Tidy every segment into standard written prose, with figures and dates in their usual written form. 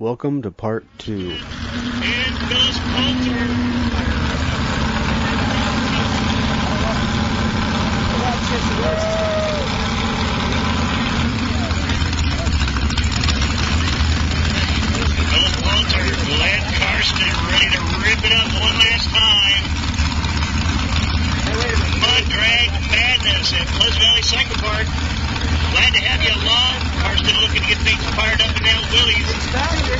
Welcome to part 2. And goes Coulter. Goes Coulter. Glenn Karsten ready to rip it up one last time. Mud drag madness at Pleasant Valley Cycle Park. Glad to have you along. Karsten looking to get things fired up in Al Willie's. We're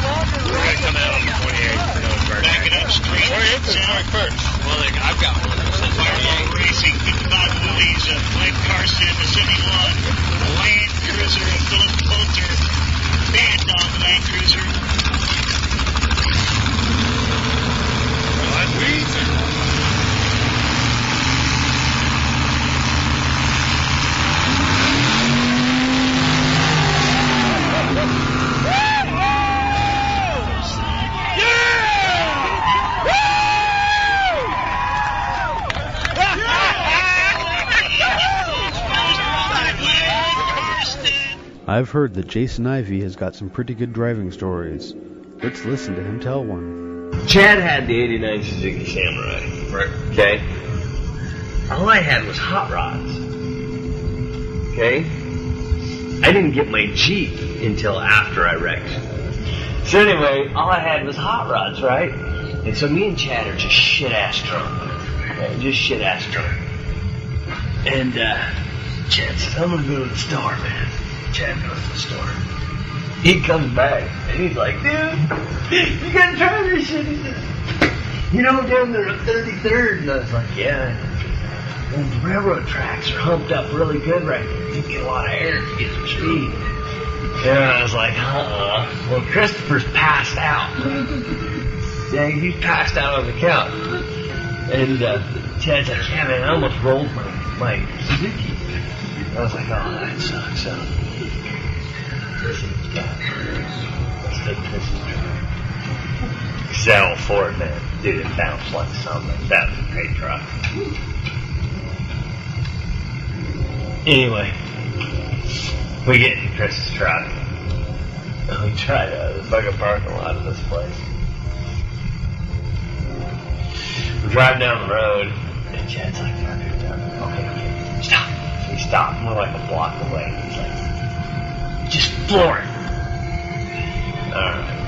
going to come out on the 28th. Back it up straight. 28th or 21st? Well, I've got one. Fireball Racing, 55 Willie's, Glenn Karsten, the 71. Land Cruiser of Philip Coulter. Bad dog Land Cruiser. I've heard that Jason Ivey has got some pretty good driving stories. Let's listen to him tell one. Chad had the 89 Suzuki Samurai. Right. Okay? All I had was hot rods. Okay? I didn't get my Jeep until after I wrecked. So anyway, all I had was hot rods, right? And so me and Chad are just shit-ass drunk. Okay? Just shit-ass drunk. And Chad says, I'm gonna go to the store, man. Chad goes to the store. He comes back and he's like, dude, you gotta try this shit. He says, you know, down there at 33rd. And I was like, yeah. Well, the railroad tracks are humped up really good right there. You get a lot of air to get some speed. And I was like, Well, Christopher's passed out. Yeah, he's passed out on the couch. And Chad's like, yeah, man, I almost rolled my Suzuki. I was like, oh, that sucks. This is bad. Let's take this. Settle for it, man. Dude, it bounced like something. That was a great truck. Anyway, we get in Chris's truck. And we try to the fucking parking lot of this place. We drive down the road, and Chad's like, okay, stop. We stop, and we're like a block away. He's like, just floor it. Alright.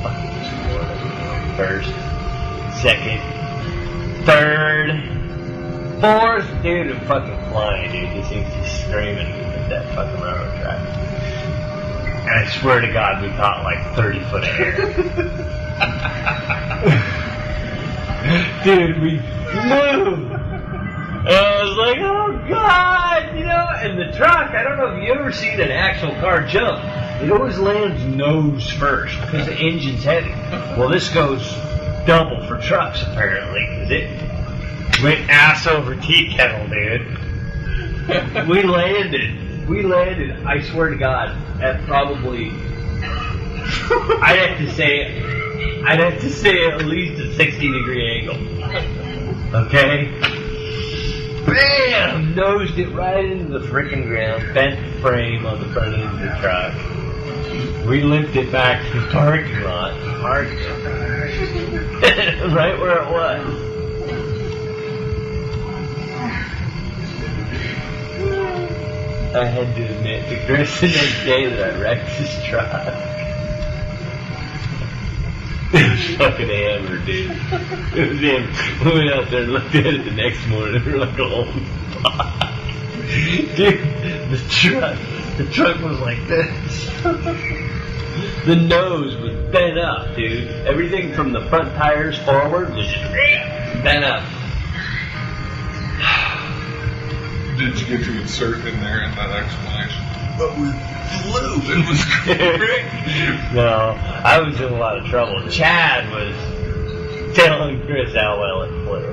Fucking just floor it. First, second, third, fourth. Dude, I'm fucking flying, dude. This thing's just screaming at that fucking railroad track. And I swear to God, we caught like 30 foot of air. Dude, we flew. And I was like, oh God, you know, and the truck, I don't know if you ever seen an actual car jump. It always lands nose first because the engine's heavy. Well, this goes double for trucks apparently because it went ass over tea kettle, dude. We landed, I swear to God, at probably, I'd have to say at least a 60-degree angle. Okay? Bam! Nosed it right into the frickin' ground, bent the frame on the front end of the truck. We limped it back to the parking lot. Right where it was. I had to admit to Chris the next day that I wrecked his truck. It was fucking hammered, dude. It was him. We went out there and looked at it the next morning. We were like, oh, fuck. Dude, the truck was like this. The nose was bent up, dude. Everything from the front tires forward was just bent up. Did you get to insert in there in that explanation? But we flew. It was great. No, I was in a lot of trouble. Chad was telling Chris how well it flew.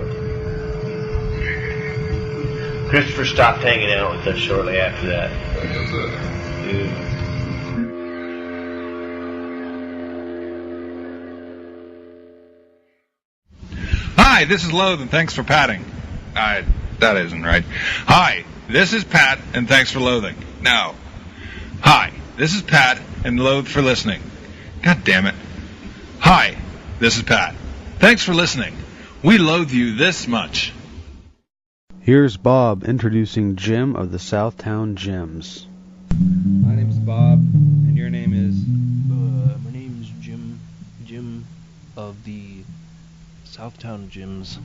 Christopher stopped hanging out with us shortly after that. Dude. Hi, this is Loath, and thanks for patting. That isn't right. Hi, this is Pat, and thanks for loathing. No. Hi, this is Pat, and loathe for listening. God damn it. Hi, this is Pat. Thanks for listening. We loathe you this much. Here's Bob introducing Jim of the Southtown Gyms. My name's Bob, and your name is? My name's Jim. Jim of the Southtown Gyms.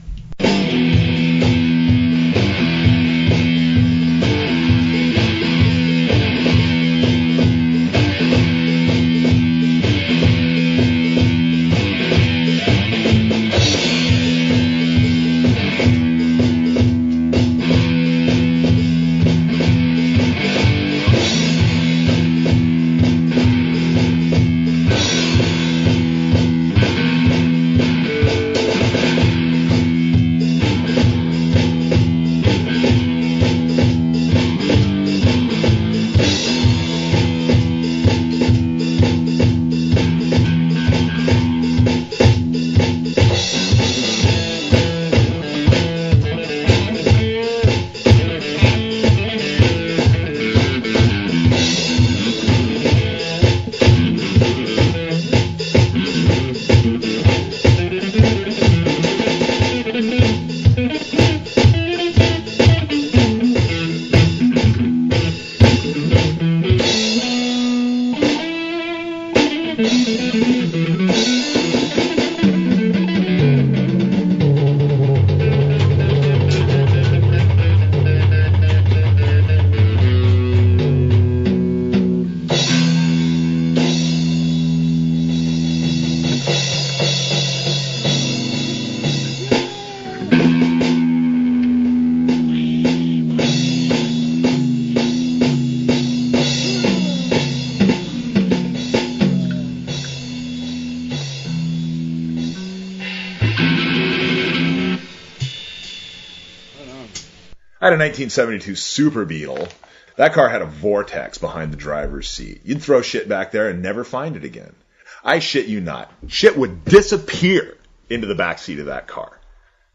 I had a 1972 Super Beetle. That car had a vortex behind the driver's seat. You'd throw shit back there and never find it again. I shit you not. Shit would disappear into the back seat of that car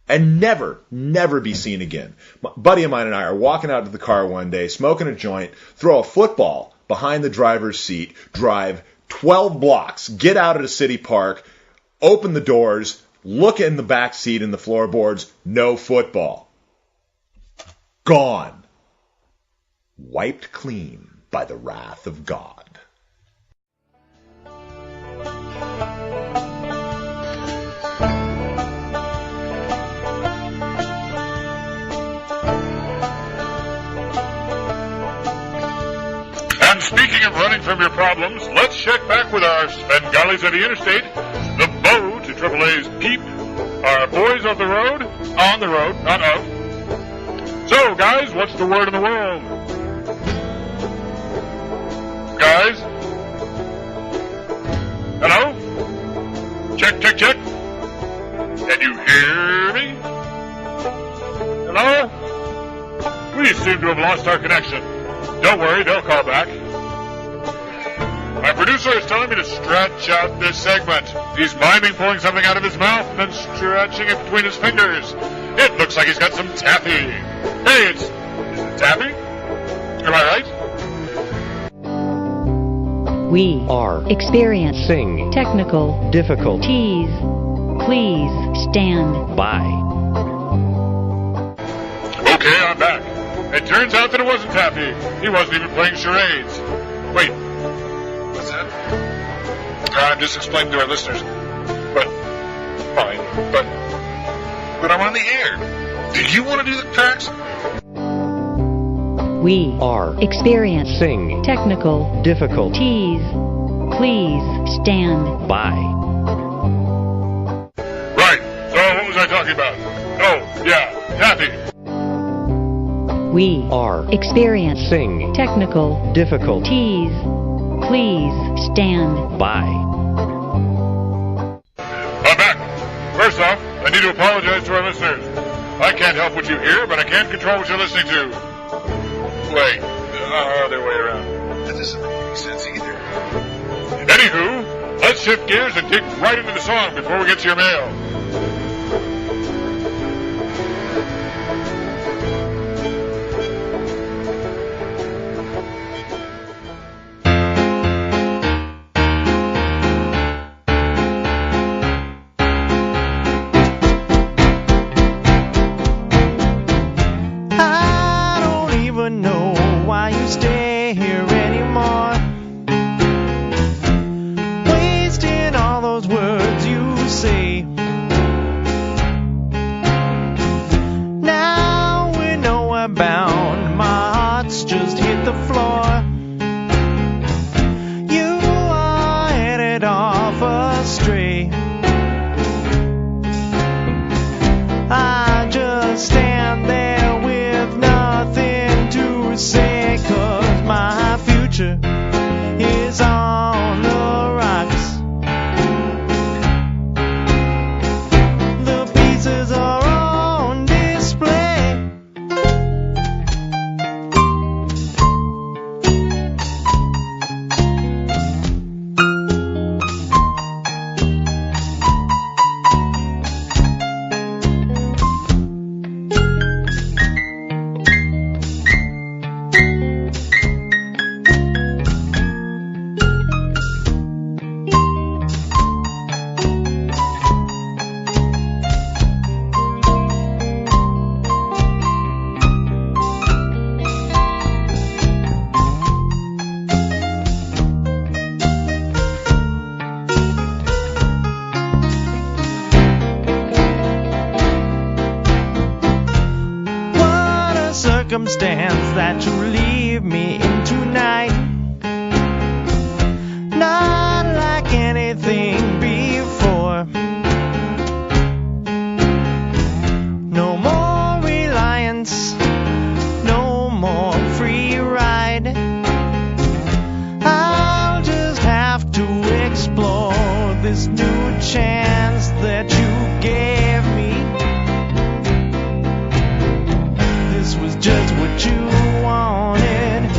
and never be seen again. My buddy of mine and I are walking out to the car one day, smoking a joint, throw a football behind the driver's seat, drive 12 blocks, get out at a city park, open the doors, look in the back seat and the floorboards, no football. Gone. Wiped clean by the wrath of God. And speaking of running from your problems, let's check back with our Svengali City Interstate, the bow to AAA's Peep, our boys of the road, on the road, not of. So, guys, what's the word in the world? Guys? Hello? Check, check, check. Can you hear me? Hello? We seem to have lost our connection. Don't worry, they'll call back. My producer is telling me to stretch out this segment. He's miming pulling something out of his mouth and then stretching it between his fingers. It looks like he's got some taffy. Hey, is it taffy? Am I right? We are experiencing technical difficulties. Please stand by. Okay, I'm back. It turns out that it wasn't taffy. He wasn't even playing charades. Wait, what's that? I'm just explaining to our listeners. But, fine, but I'm on the air. Do you want to do the tracks? We are experiencing technical difficulties. Please stand by. Right, so what was I talking about? Oh, yeah, taffy. We are experiencing technical difficulties. Please stand by. I'm back. First off, I need to apologize to our listeners. I can't help what you hear, but I can't control what you're listening to. Wait, other way around. That doesn't make any sense either. Anywho, let's shift gears and dig right into the song before we get to your mail. led off astray. I just stand there with nothing to say, 'cause my future is on the rocks. The pieces are on display. Circumstance that you leave me in tonight. Not like anything before. No more reliance, no more free ride. I'll just have to explore this new chance that you gave me. This was just what you wanted,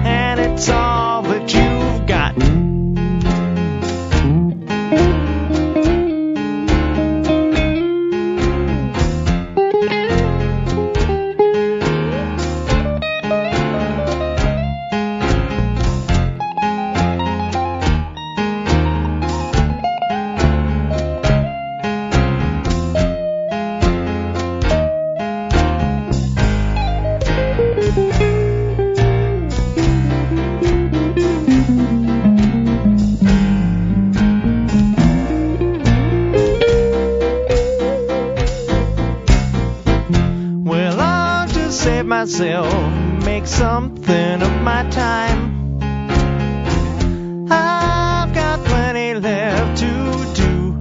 and it's all that you've got. Save myself, make something of my time. I've got plenty left to do.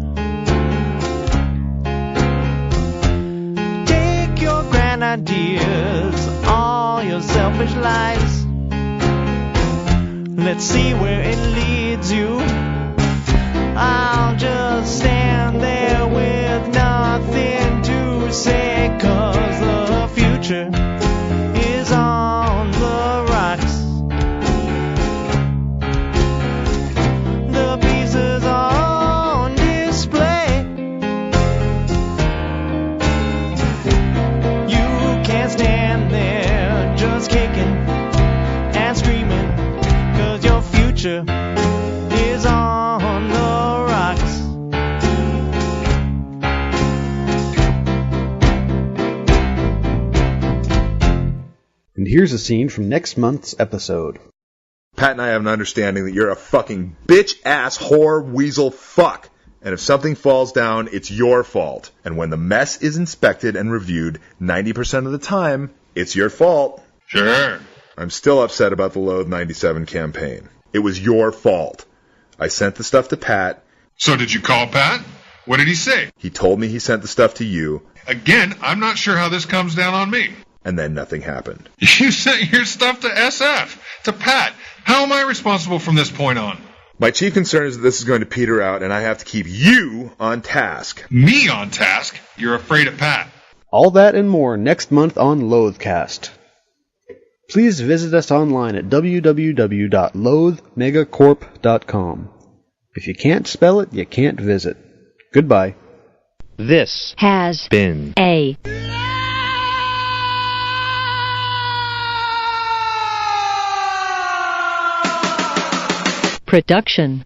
Take your grand ideas, all your selfish lies. Let's see where it leads you. I'll just stand there with nothing to say, 'cause the future is on the rocks. The pieces are on display. You can't stand there just kicking and screaming, 'cause your future is on the rocks. And here's a scene from next month's episode. Pat and I have an understanding that you're a fucking bitch ass whore weasel fuck. And if something falls down, it's your fault. And when the mess is inspected and reviewed, 90% of the time, it's your fault. Sure. I'm still upset about the Loathe 97 campaign. It was your fault. I sent the stuff to Pat. So did you call Pat? What did he say? He told me he sent the stuff to you. Again, I'm not sure how this comes down on me. And then nothing happened. You sent your stuff to SF, to Pat. How am I responsible from this point on? My chief concern is that this is going to peter out, and I have to keep you on task. Me on task? You're afraid of Pat. All that and more next month on LoatheCast. Please visit us online at www.loathemegacorp.com. If you can't spell it, you can't visit. Goodbye. This has been a production.